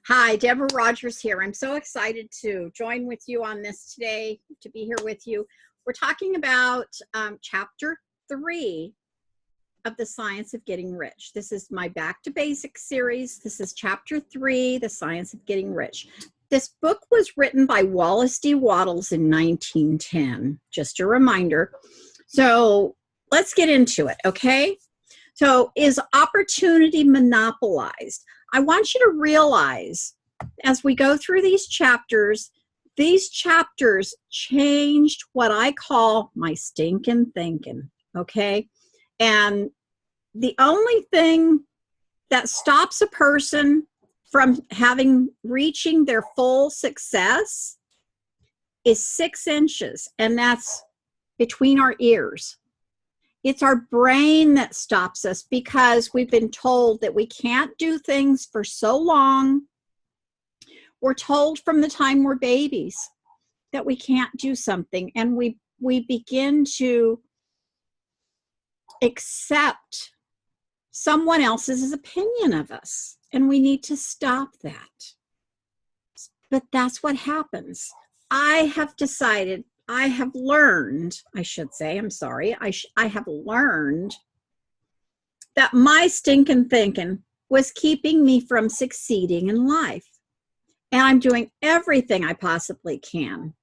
Hi, Deborah Rogers here. I'm so excited to join with you on this today, to be here with you. We're talking about chapter 3 of the Science of Getting Rich. This is my Back to Basics series. This is chapter 3, the Science of Getting Rich. This book was written by Wallace D. Wattles in 1910, just a reminder. So let's get into it, okay? So is opportunity monopolized? I want you to realize as we go through these chapters changed what I call my stinking thinking, okay? And the only thing that stops a person from reaching their full success is 6 inches, and that's between our ears. It's our brain that stops us because we've been told that we can't do things for so long. We're told from the time we're babies that we can't do something, and we begin to accept someone else's opinion of us, and we need to stop that. But that's what happens. I have learned that my stinking thinking was keeping me from succeeding in life. And I'm doing everything I possibly can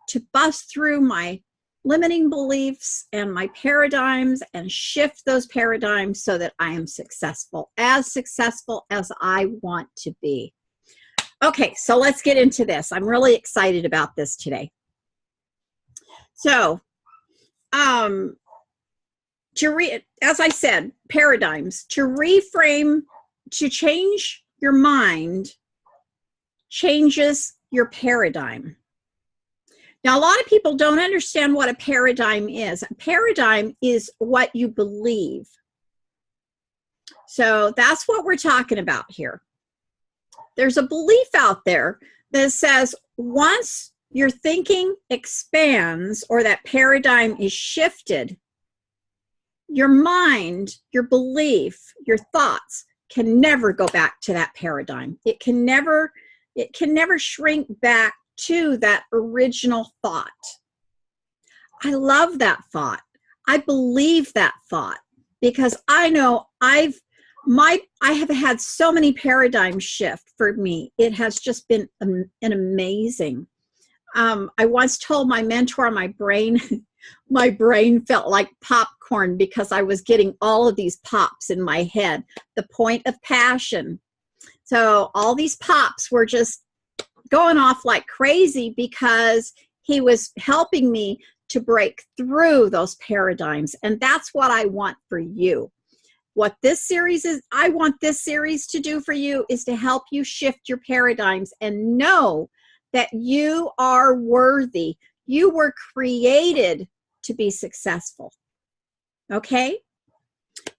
to bust through my limiting beliefs and my paradigms and shift those paradigms so that I am successful as I want to be. Okay, so let's get into this. I'm really excited about this today. So, as I said, paradigms, to reframe, to change your mind changes your paradigm. Now, a lot of people don't understand what a paradigm is. A paradigm is what you believe. So that's what we're talking about here. There's a belief out there that says once your thinking expands or that paradigm is shifted, your mind, your belief, your thoughts can never go back to that paradigm. It can never shrink back to that original thought. I love that thought. I believe that thought because I know I have had so many paradigms shift for me. It has just been an amazing. I once told my mentor, my brain felt like popcorn because I was getting all of these pops in my head, the point of passion. So all these pops were just going off like crazy because he was helping me to break through those paradigms. And that's what I want for you. What this series is, I want this series to do for you is to help you shift your paradigms and know that you are worthy. You were created to be successful. Okay?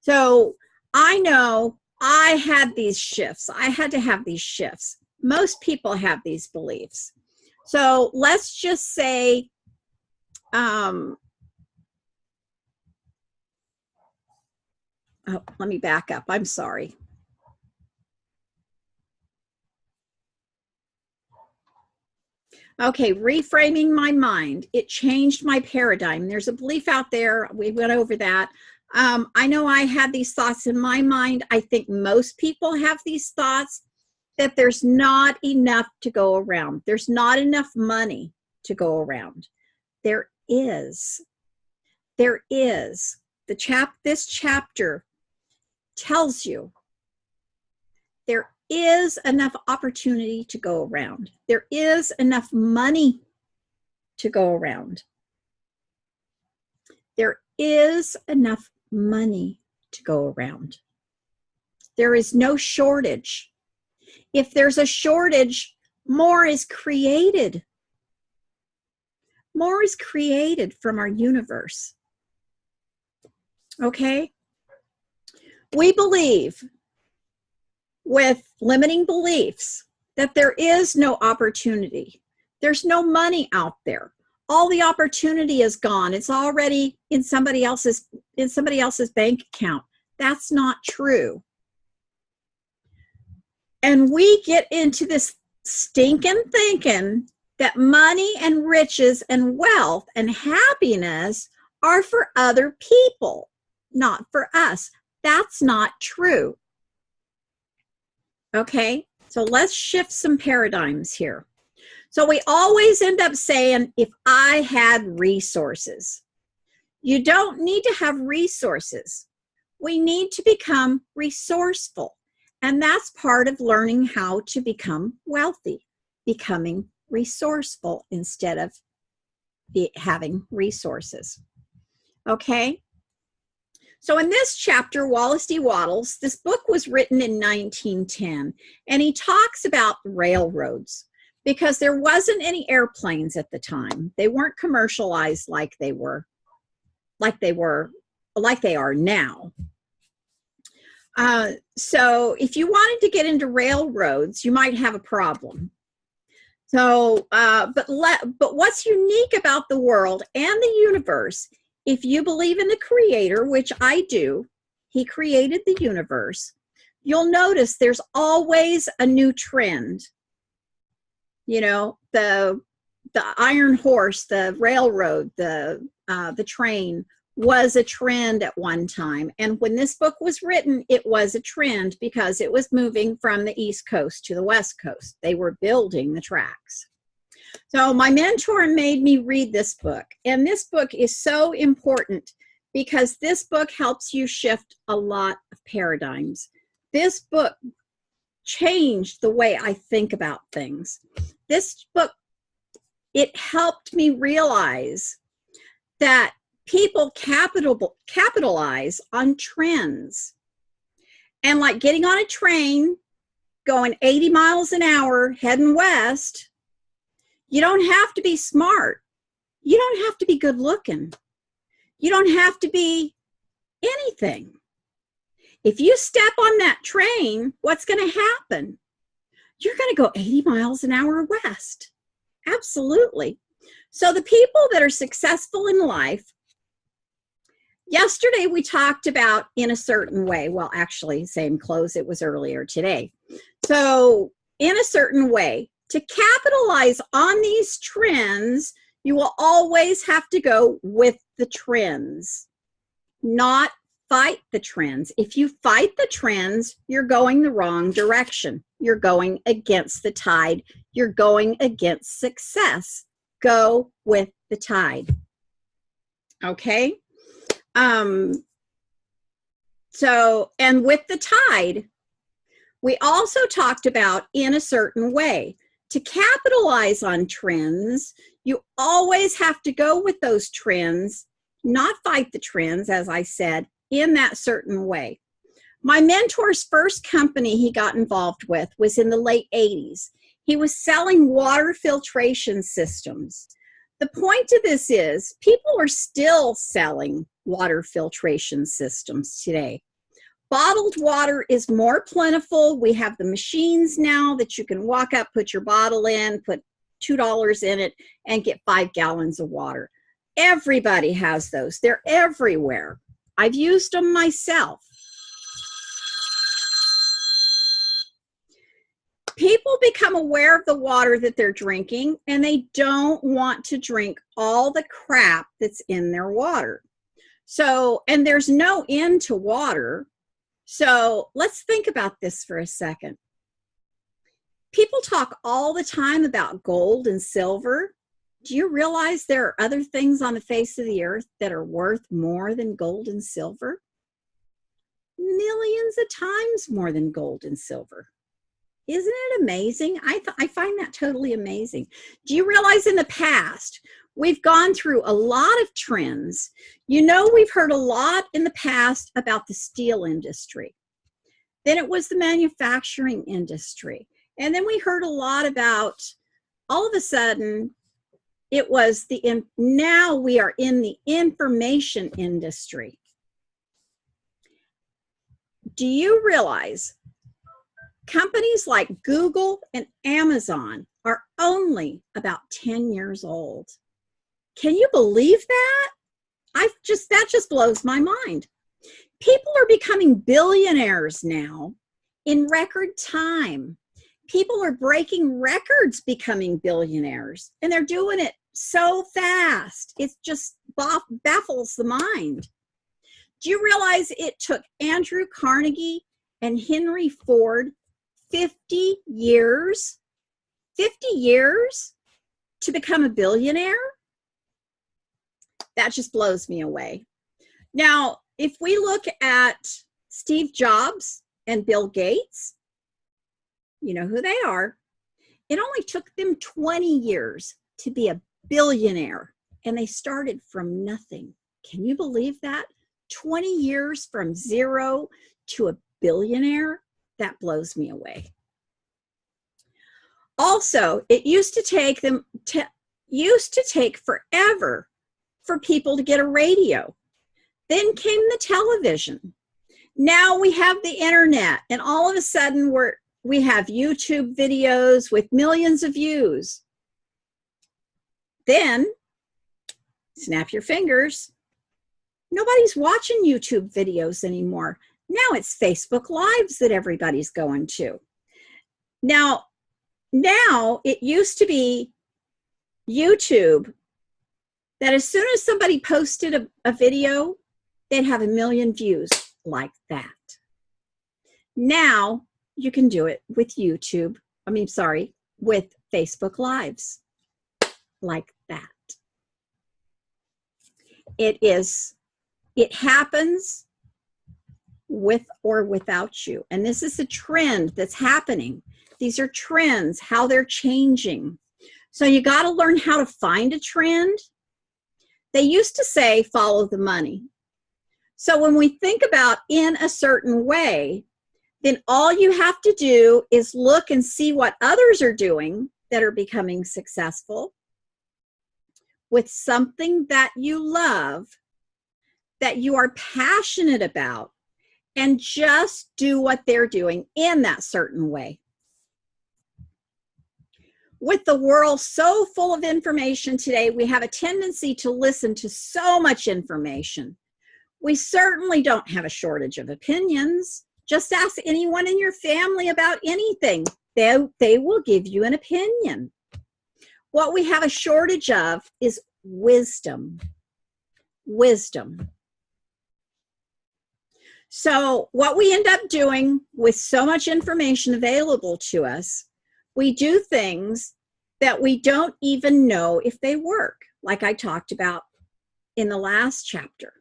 So I know I had these shifts. I had to have these shifts. Most people have these beliefs. So let's just say, let me back up. I'm sorry. Okay, reframing my mind. It changed my paradigm. There's a belief out there. We went over that. I know I had these thoughts in my mind. I think most people have these thoughts that there's not enough to go around. There's not enough money to go around. There is. This chapter tells you there is enough opportunity to go around. There is enough money to go around. There is enough money to go around. There is no shortage. If there's a shortage, more is created. More is created from our universe. Okay? We believe with limiting beliefs that there is no opportunity. There's no money out there. All the opportunity is gone. It's already in somebody else's bank account. That's not true. And we get into this stinking thinking that money and riches and wealth and happiness are for other people, not for us. That's not true. Okay, so let's shift some paradigms here. So we always end up saying, if I had resources. You don't need to have resources. We need to become resourceful. And that's part of learning how to become wealthy, becoming resourceful instead of having resources. Okay? So in this chapter, Wallace D. Wattles, this book was written in 1910, and he talks about railroads because there wasn't any airplanes at the time. They weren't commercialized like they are now. So if you wanted to get into railroads, you might have a problem. So, but what's unique about the world and the universe, if you believe in the Creator, which I do, He created the universe, you'll notice there's always a new trend. You know, the iron horse, the railroad, the train was a trend at one time. And when this book was written, it was a trend because it was moving from the East Coast to the West Coast. They were building the tracks. So my mentor made me read this book. And this book is so important because this book helps you shift a lot of paradigms. This book changed the way I think about things. This book, it helped me realize that people capitalize on trends. And like getting on a train, going 80 miles an hour, heading west, you don't have to be smart. You don't have to be good looking. You don't have to be anything. If you step on that train, what's going to happen? You're going to go 80 miles an hour west. Absolutely. So the people that are successful in life, yesterday we talked about in a certain way. Well, actually, same close. It was earlier today. So in a certain way, to capitalize on these trends, you will always have to go with the trends, not fight the trends. If you fight the trends, you're going the wrong direction. You're going against the tide. You're going against success. Go with the tide. Okay? So, and with the tide, we also talked about in a certain way. To capitalize on trends, you always have to go with those trends, not fight the trends, as I said, in that certain way. My mentor's first company he got involved with was in the late 80s. He was selling water filtration systems. The point of this is people are still selling water filtration systems today. Bottled water is more plentiful. We have the machines now that you can walk up, put your bottle in, put $2 in it, and get 5 gallons of water. Everybody has those. They're everywhere. I've used them myself. People become aware of the water that they're drinking, and they don't want to drink all the crap that's in their water. So, and there's no end to water. So let's think about this for a second. People talk all the time about gold and silver. Do you realize there are other things on the face of the earth that are worth more than gold and silver? Millions of times more than gold and silver. Isn't it amazing? I find that totally amazing. Do you realize in the past, we've gone through a lot of trends. You know, we've heard a lot in the past about the steel industry. Then it was the manufacturing industry. And then we heard a lot about, all of a sudden, it was now we are in the information industry. Do you realize companies like Google and Amazon are only about 10 years old? Can you believe that? That just blows my mind. People are becoming billionaires now in record time. People are breaking records becoming billionaires, and they're doing it so fast. It just baffles the mind. Do you realize it took Andrew Carnegie and Henry Ford 50 years to become a billionaire? That just blows me away. Now, if we look at Steve Jobs and Bill Gates, you know who they are. It only took them 20 years to be a billionaire, and they started from nothing. Can you believe that? 20 years from zero to a billionaire? That blows me away. Also, it used to take forever for people to get a radio. Then came the television. Now we have the internet, and all of a sudden we have YouTube videos with millions of views. Then, snap your fingers, nobody's watching YouTube videos anymore. Now it's Facebook Lives that everybody's going to. Now it used to be YouTube that as soon as somebody posted a video, they'd have 1 million views like that. Now you can do it with with Facebook Lives like that. It happens with or without you. And this is a trend that's happening. These are trends, how they're changing. So you got to learn how to find a trend. They used to say, follow the money. So when we think about in a certain way, then all you have to do is look and see what others are doing that are becoming successful with something that you love, that you are passionate about, and just do what they're doing in that certain way. With the world so full of information today, we have a tendency to listen to so much information. We certainly don't have a shortage of opinions. Just ask anyone in your family about anything. They will give you an opinion. What we have a shortage of is wisdom. Wisdom. So what we end up doing with so much information available to us, we do things that we don't even know if they work, like I talked about in the last chapter.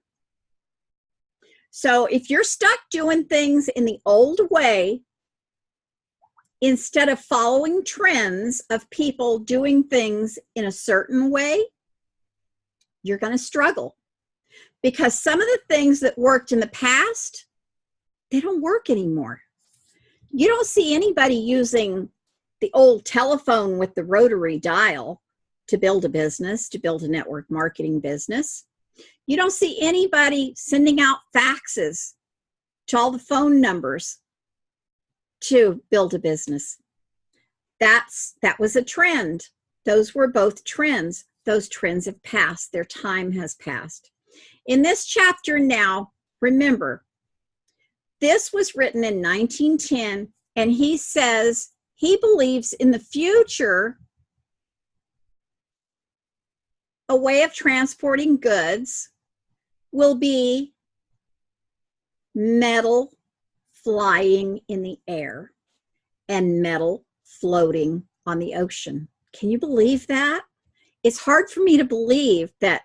So if you're stuck doing things in the old way, instead of following trends of people doing things in a certain way, you're going to struggle. Because some of the things that worked in the past, they don't work anymore. You don't see anybody using the old telephone with the rotary dial to build a business, to build a network marketing business. You don't see anybody sending out faxes to all the phone numbers to build a business. That was a trend. Those were both trends. Those trends have passed. Their time has passed. In this chapter now, remember, this was written in 1910, and he says he believes in the future a way of transporting goods will be metal flying in the air and metal floating on the ocean. Can you believe that? It's hard for me to believe that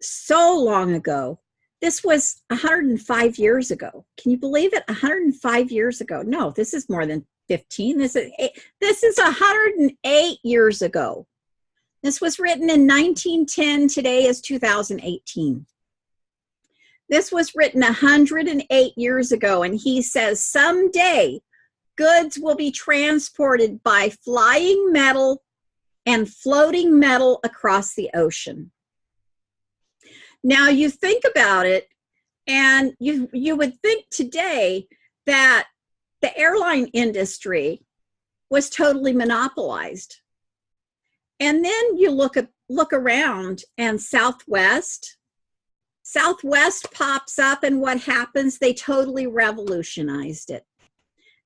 so long ago, this was 105 years ago. Can you believe it? 105 years ago. No, this is more than 15. This is 108 years ago. This was written in 1910. Today is 2018. This was written 108 years ago, and he says someday goods will be transported by flying metal and floating metal across the ocean. Now you think about it, and you would think today that the airline industry was totally monopolized. And then you look around, and Southwest pops up, and what happens? They totally revolutionized it.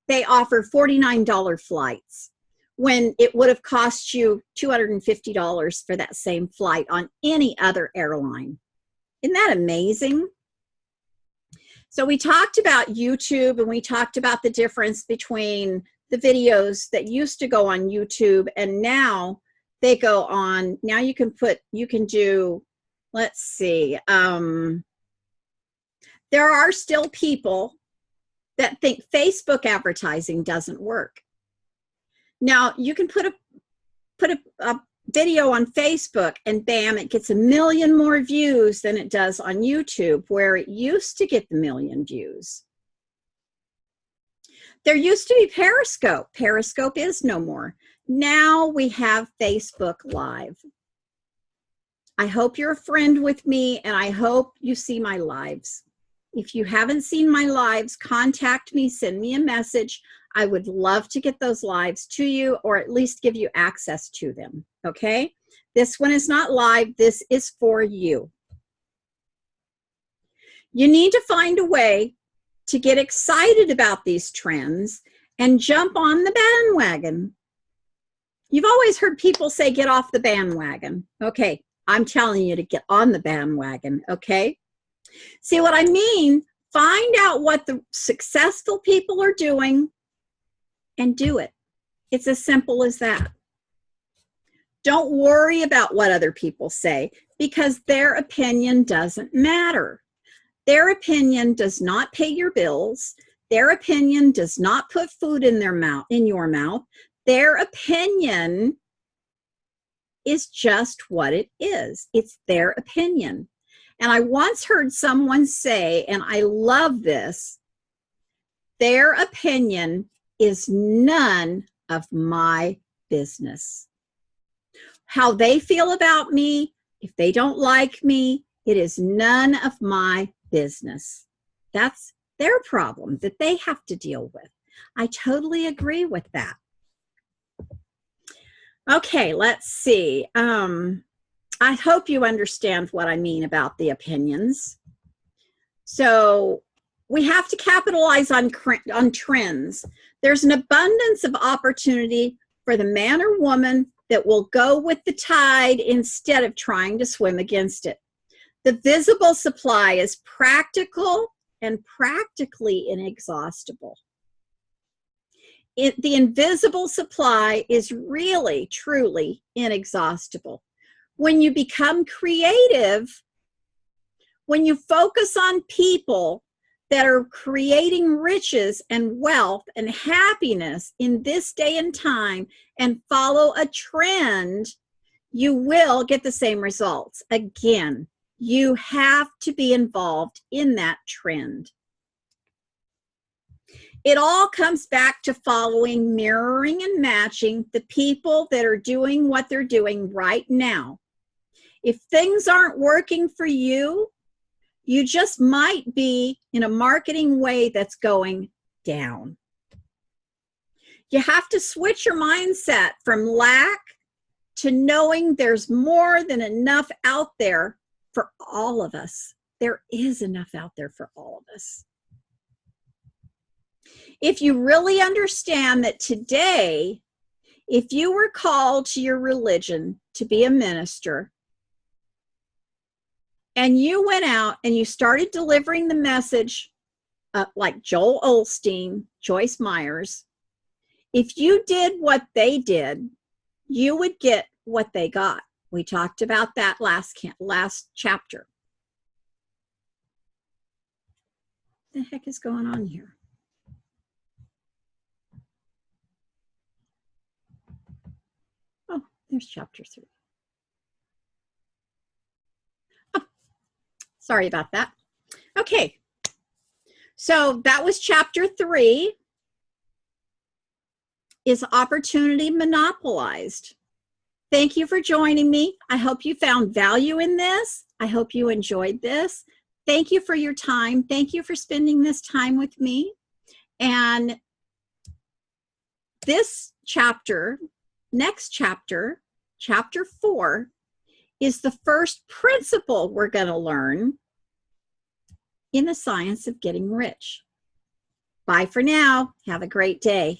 they offer $49 flights when it would have cost you $250 for that same flight on any other airline. Isn't that amazing? So we talked about YouTube, and we talked about the difference between the videos that used to go on YouTube and now they go on. Now you can do, let's see, there are still people that think Facebook advertising doesn't work. Now you can put a video on Facebook and bam, it gets 1 million more views than it does on YouTube, where it used to get the 1 million views. There used to be Periscope. Periscope is no more. Now we have Facebook Live. I hope you're a friend with me, and I hope you see my lives. If you haven't seen my lives, contact me, send me a message. I would love to get those lives to you, or at least give you access to them, okay? This one is not live. This is for you. You need to find a way to get excited about these trends and jump on the bandwagon. You've always heard people say, get off the bandwagon. Okay, I'm telling you to get on the bandwagon, okay? See what I mean? Find out what the successful people are doing and do it. It's as simple as that. Don't worry about what other people say, because their opinion doesn't matter. Their opinion does not pay your bills. Their opinion does not put food in your mouth. Their opinion is just what it is. It's their opinion. And I once heard someone say, and I love this, their opinion is none of my business. How they feel about me, if they don't like me, it is none of my business. That's their problem that they have to deal with. I totally agree with that. Okay, let's see. I hope you understand what I mean about the opinions. So we have to capitalize on trends. There's an abundance of opportunity for the man or woman that will go with the tide instead of trying to swim against it. The visible supply is practical and practically inexhaustible. The invisible supply is really, truly inexhaustible. When you become creative, when you focus on people that are creating riches and wealth and happiness in this day and time and follow a trend, you will get the same results. Again, you have to be involved in that trend. It all comes back to following, mirroring, and matching the people that are doing what they're doing right now. If things aren't working for you, you just might be in a marketing way that's going down. You have to switch your mindset from lack to knowing there's more than enough out there for all of us. There is enough out there for all of us. If you really understand that today, if you were called to your religion to be a minister, and you went out and you started delivering the message like Joel Osteen, Joyce Myers, if you did what they did, you would get what they got. We talked about that last chapter. What the heck is going on here? Oh, there's chapter 3. Sorry about that. Okay, so that was chapter 3, is opportunity monopolized. Thank you for joining me. I hope you found value in this. I hope you enjoyed this. Thank you for your time. Thank you for spending this time with me. And this chapter, next chapter, chapter 4, is the first principle we're going to learn in the science of getting rich. Bye for now. Have a great day.